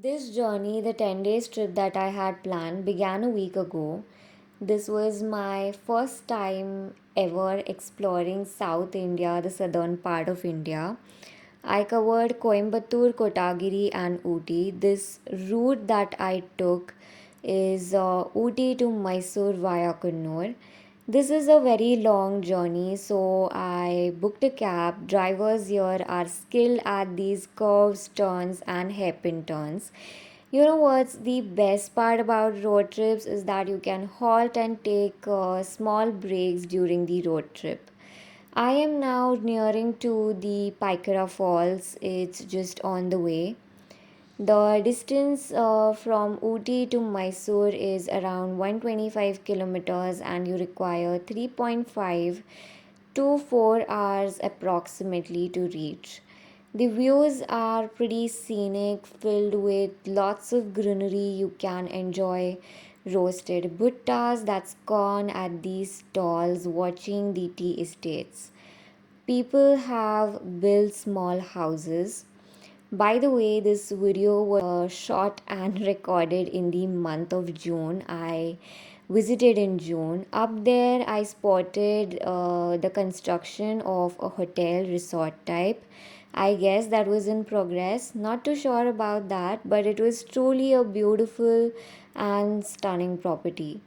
This journey, the 10 days trip that I had planned, began a week ago. This was my first time ever exploring South India, the southern part of India. I covered Coimbatore, Kotagiri, and Ooty. This route that I took is Ooty to Mysore via Kannur. This is a very long journey, so I booked a cab. Drivers here are skilled at these curves, turns, and hairpin turns. You know what's the best part about road trips is that you can halt and take small breaks during the road trip. I am now nearing to the Paikara Falls. It's just on the way. The distance from Ooty to Mysore is around 125 kilometers and you require 3.5 to 4 hours approximately to reach. The views are pretty scenic, filled with lots of greenery. You can enjoy roasted buttas that's corn at these stalls watching the tea estates. People have built small houses. By the way, this video was shot and recorded in the month of June. I visited in June. Up there, I spotted the construction of a hotel resort type. I guess that was in progress. Not too sure about that, but it was truly a beautiful and stunning property.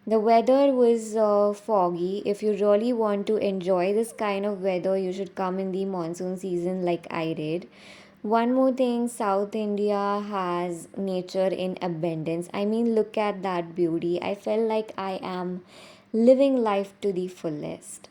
The weather was foggy. If you really want to enjoy this kind of weather, you should come in the monsoon season like I did. One more thing, South India has nature in abundance. I mean, look at that beauty. I felt like I am living life to the fullest.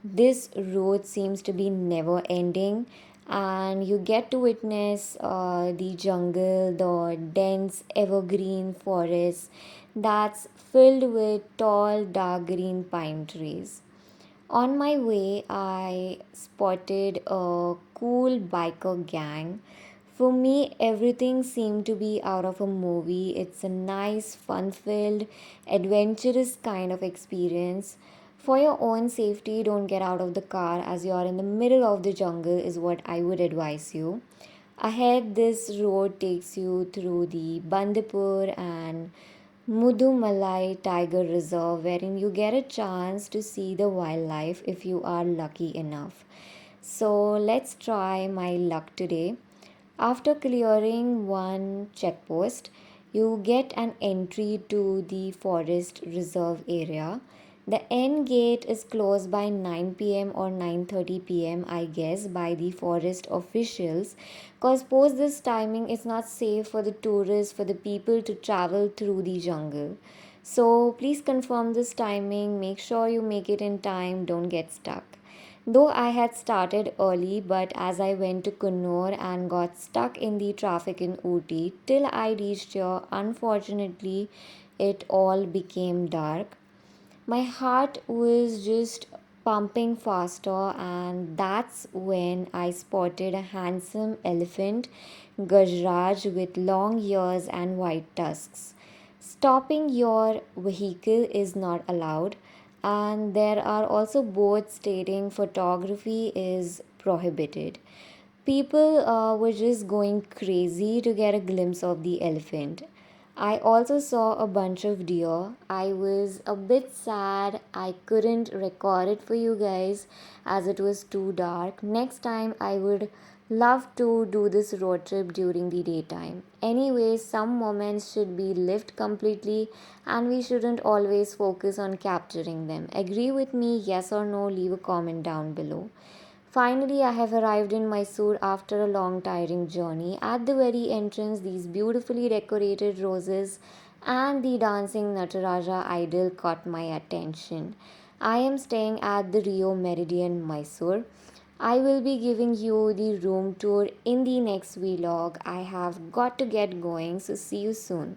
This road seems to be never ending, and you get to witness the jungle, the dense evergreen forest that's filled with tall, dark green pine trees. On my way, I spotted a cool biker gang. For me, everything seemed to be out of a movie. It's a nice, fun filled, adventurous kind of experience. For your own safety, don't get out of the car as you are in the middle of the jungle, is what I would advise you. Ahead, this road takes you through the Bandipur and mudumalai Tiger Reserve, wherein you get a chance to see the wildlife if you are lucky enough. So, let's try my luck today. After clearing one checkpost, you get an entry to the forest reserve area. The end gate is closed by 9 p.m. or 9:30 p.m. I guess by the forest officials, cause post this timing it's not safe for the tourists, for the people to travel through the jungle. So please confirm this timing, make sure you make it in time, don't get stuck. Though I had started early, but as I went to Kannur and got stuck in the traffic in Ooty till I reached here, unfortunately, it all became dark. My heart was just pumping faster, and that's when I spotted a handsome elephant, Gajraj, with long ears and white tusks. Stopping your vehicle is not allowed, and there are also boards stating photography is prohibited. People were just going crazy to get a glimpse of the elephant. I also saw a bunch of deer. I was a bit sad I couldn't record it for you guys as it was too dark. Next time I would love to do this road trip during the daytime. Anyway, some moments should be lived completely and we shouldn't always focus on capturing them. Agree with me? Yes or no? Leave a comment down below. Finally, I have arrived in Mysore after a long, tiring journey. At the very entrance, these beautifully decorated roses and the dancing Nataraja idol caught my attention. I am staying at the Rio Meridian, Mysore. I will be giving you the room tour in the next vlog. I have got to get going, so see you soon.